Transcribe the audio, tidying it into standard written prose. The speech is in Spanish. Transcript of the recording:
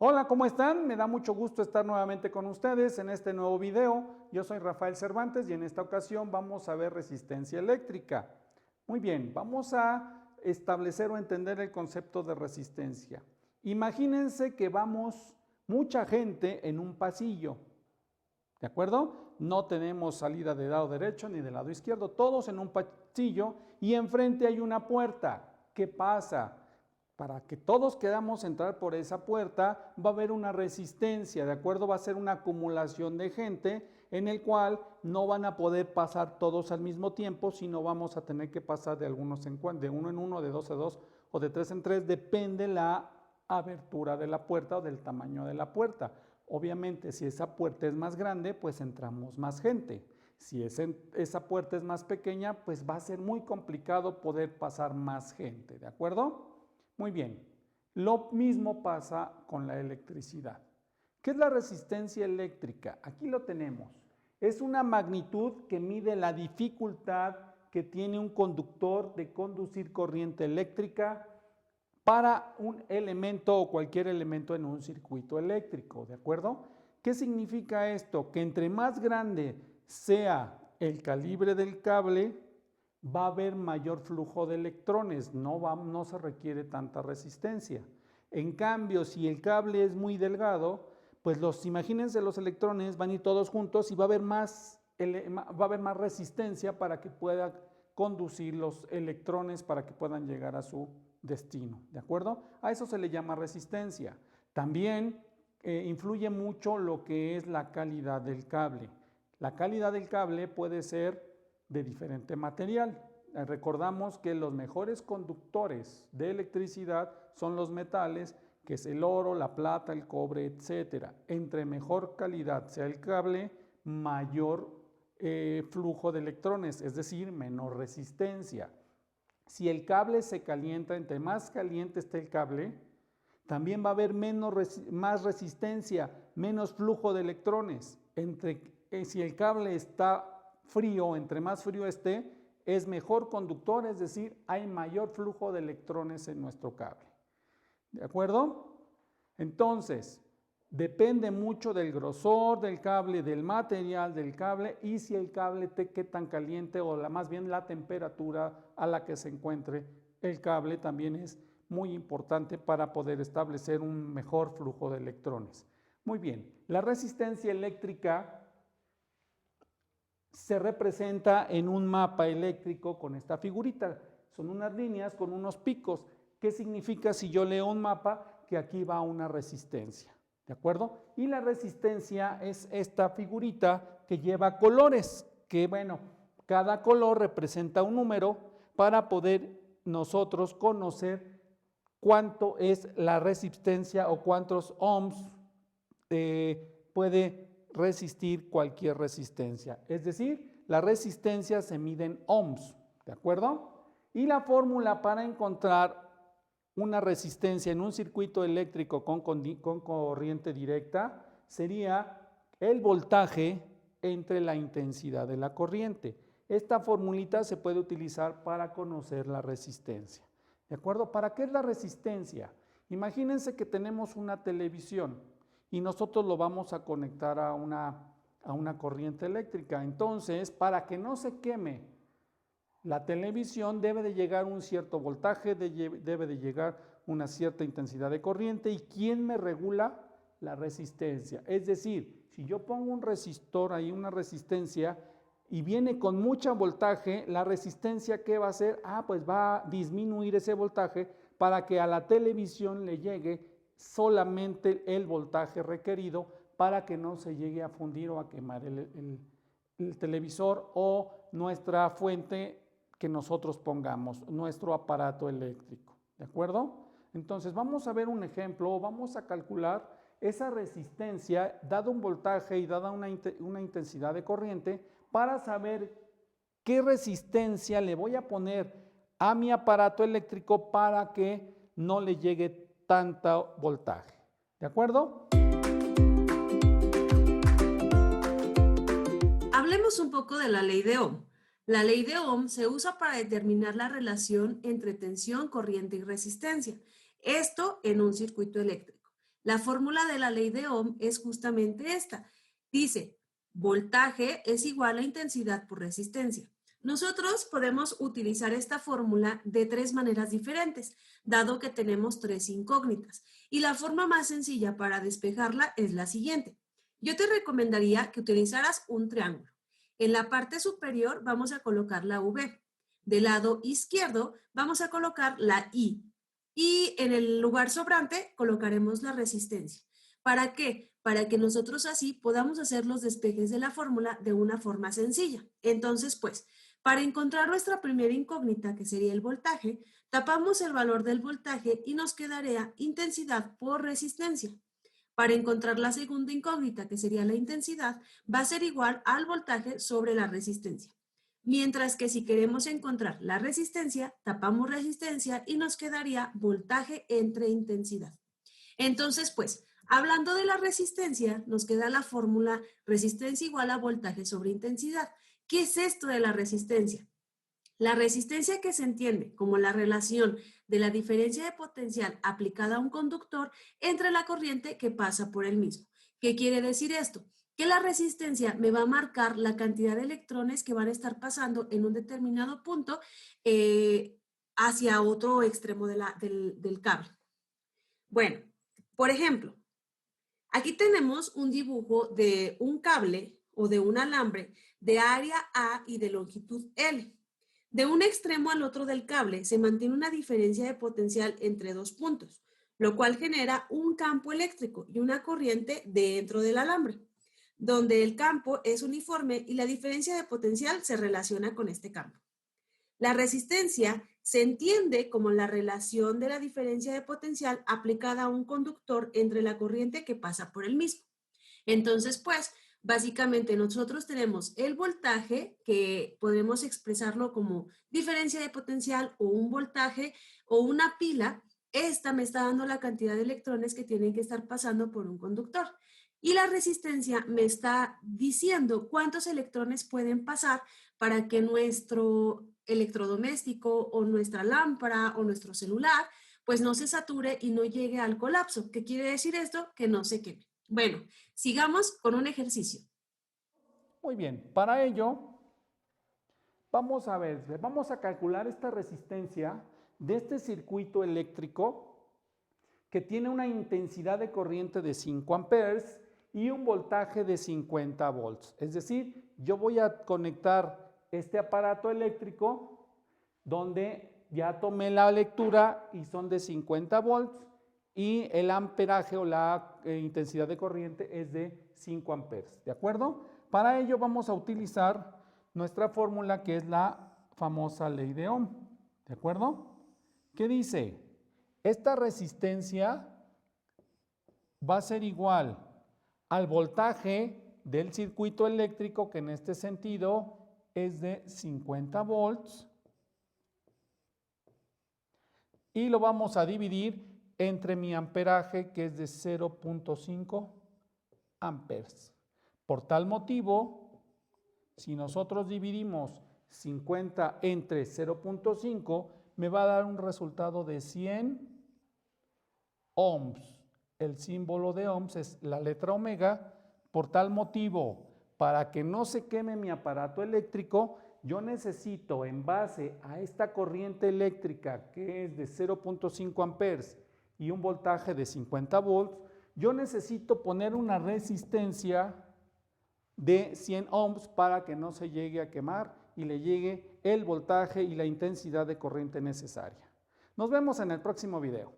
Hola, ¿cómo están? Me da mucho gusto estar nuevamente con ustedes en este nuevo video. Yo soy Rafael Cervantes y en esta ocasión vamos a ver resistencia eléctrica. Muy bien, vamos a establecer o entender el concepto de resistencia. Imagínense que vamos mucha gente en un pasillo, ¿de acuerdo? No tenemos salida de lado derecho ni del lado izquierdo, todos en un pasillo y enfrente hay una puerta. ¿Qué pasa? Para que todos queramos entrar por esa puerta, va a haber una resistencia, ¿de acuerdo? Va a ser una acumulación de gente en el cual no van a poder pasar todos al mismo tiempo, sino vamos a tener que pasar de algunos en de uno en uno, de dos en dos o de tres en tres, depende la abertura de la puerta o del tamaño de la puerta. Obviamente, si esa puerta es más grande, pues entramos más gente. Si esa puerta es más pequeña, pues va a ser muy complicado poder pasar más gente, ¿de acuerdo? Muy bien, lo mismo pasa con la electricidad. ¿Qué es la resistencia eléctrica? Aquí lo tenemos. Es una magnitud que mide la dificultad que tiene un conductor de conducir corriente eléctrica para un elemento o cualquier elemento en un circuito eléctrico, ¿de acuerdo? ¿Qué significa esto? Que entre más grande sea el calibre del cable, va a haber mayor flujo de electrones, no se requiere tanta resistencia. En cambio, si el cable es muy delgado, pues imagínense los electrones van a ir todos juntos y va a haber más resistencia para que pueda conducir los electrones para que puedan llegar a su destino, ¿de acuerdo? A eso se le llama resistencia. También influye mucho lo que es la calidad del cable. La calidad del cable puede ser de diferente material. Recordamos que los mejores conductores de electricidad son los metales, que es el oro, la plata, el cobre, etc. Entre mejor calidad sea el cable, mayor flujo de electrones, es decir, menor resistencia. Si el cable se calienta, entre más caliente esté el cable, también va a haber más resistencia, menos flujo de electrones. Si el cable está frío, entre más frío esté, es mejor conductor, es decir, hay mayor flujo de electrones en nuestro cable. ¿De acuerdo? Entonces, depende mucho del grosor del cable, del material del cable y si el cable qué tan caliente o más bien la temperatura a la que se encuentre el cable también es muy importante para poder establecer un mejor flujo de electrones. Muy bien, la resistencia eléctrica se representa en un mapa eléctrico con esta figurita. Son unas líneas con unos picos. ¿Qué significa si yo leo un mapa? Que aquí va una resistencia, ¿de acuerdo? Y la resistencia es esta figurita que lleva colores, que bueno, cada color representa un número para poder nosotros conocer cuánto es la resistencia o cuántos ohms puede resistir cualquier resistencia. Es decir, la resistencia se mide en ohms, ¿de acuerdo? Y la fórmula para encontrar una resistencia en un circuito eléctrico con corriente directa sería el voltaje entre la intensidad de la corriente. Esta formulita se puede utilizar para conocer la resistencia. ¿De acuerdo? ¿Para qué es la resistencia? Imagínense que tenemos una televisión y nosotros lo vamos a conectar a una corriente eléctrica. Entonces, para que no se queme la televisión, debe de llegar un cierto voltaje, debe de llegar una cierta intensidad de corriente. ¿Y quién me regula? La resistencia. Es decir, si yo pongo un resistor ahí, una resistencia, y viene con mucho voltaje, la resistencia, ¿qué va a hacer? Pues va a disminuir ese voltaje para que a la televisión le llegue solamente el voltaje requerido para que no se llegue a fundir o a quemar el televisor o nuestra fuente que nosotros pongamos, nuestro aparato eléctrico, ¿de acuerdo? Entonces vamos a ver un ejemplo, vamos a calcular esa resistencia dado un voltaje y dada una intensidad de corriente para saber qué resistencia le voy a poner a mi aparato eléctrico para que no le llegue tanto voltaje, ¿de acuerdo? Hablemos un poco de la ley de Ohm. La ley de Ohm se usa para determinar la relación entre tensión, corriente y resistencia. Esto en un circuito eléctrico. La fórmula de la ley de Ohm es justamente esta. Dice, voltaje es igual a intensidad por resistencia. Nosotros podemos utilizar esta fórmula de tres maneras diferentes, dado que tenemos tres incógnitas. Y la forma más sencilla para despejarla es la siguiente. Yo te recomendaría que utilizaras un triángulo. En la parte superior vamos a colocar la V. Del lado izquierdo vamos a colocar la I. Y en el lugar sobrante colocaremos la resistencia. ¿Para qué? Para que nosotros así podamos hacer los despejes de la fórmula de una forma sencilla. Entonces, pues, para encontrar nuestra primera incógnita, que sería el voltaje, tapamos el valor del voltaje y nos quedaría intensidad por resistencia. Para encontrar la segunda incógnita, que sería la intensidad, va a ser igual al voltaje sobre la resistencia. Mientras que si queremos encontrar la resistencia, tapamos resistencia y nos quedaría voltaje entre intensidad. Entonces, pues, hablando de la resistencia, nos queda la fórmula resistencia igual a voltaje sobre intensidad. ¿Qué es esto de la resistencia? La resistencia, que se entiende como la relación de la diferencia de potencial aplicada a un conductor entre la corriente que pasa por el mismo. ¿Qué quiere decir esto? Que la resistencia me va a marcar la cantidad de electrones que van a estar pasando en un determinado punto hacia otro extremo del cable. Bueno, por ejemplo, aquí tenemos un dibujo de un cable o de un alambre de área A y de longitud L. De un extremo al otro del cable se mantiene una diferencia de potencial entre dos puntos, lo cual genera un campo eléctrico y una corriente dentro del alambre, donde el campo es uniforme y la diferencia de potencial se relaciona con este campo. La resistencia se entiende como la relación de la diferencia de potencial aplicada a un conductor entre la corriente que pasa por el mismo. Entonces, pues, básicamente nosotros tenemos el voltaje, que podemos expresarlo como diferencia de potencial o un voltaje o una pila. Esta me está dando la cantidad de electrones que tienen que estar pasando por un conductor. Y la resistencia me está diciendo cuántos electrones pueden pasar para que nuestro electrodoméstico o nuestra lámpara o nuestro celular pues no se sature y no llegue al colapso. ¿Qué quiere decir esto? Que no se queme. Bueno, sigamos con un ejercicio. Muy bien, para ello vamos a ver, vamos a calcular esta resistencia de este circuito eléctrico que tiene una intensidad de corriente de 5 amperes y un voltaje de 50 volts. Es decir, yo voy a conectar este aparato eléctrico donde ya tomé la lectura y son de 50 volts y el amperaje o la intensidad de corriente es de 5 amperes. ¿De acuerdo? Para ello vamos a utilizar nuestra fórmula, que es la famosa ley de Ohm. ¿De acuerdo? ¿Qué dice? Esta resistencia va a ser igual al voltaje del circuito eléctrico, que en este sentido es de 50 volts, y lo vamos a dividir entre mi amperaje, que es de 0.5 amperes. Por tal motivo, si nosotros dividimos 50 entre 0.5, me va a dar un resultado de 100 ohms. El símbolo de ohms es la letra omega. Por tal motivo, para que no se queme mi aparato eléctrico, yo necesito, en base a esta corriente eléctrica que es de 0.5 amperes y un voltaje de 50 volts, yo necesito poner una resistencia de 100 ohms para que no se llegue a quemar y le llegue el voltaje y la intensidad de corriente necesaria. Nos vemos en el próximo video.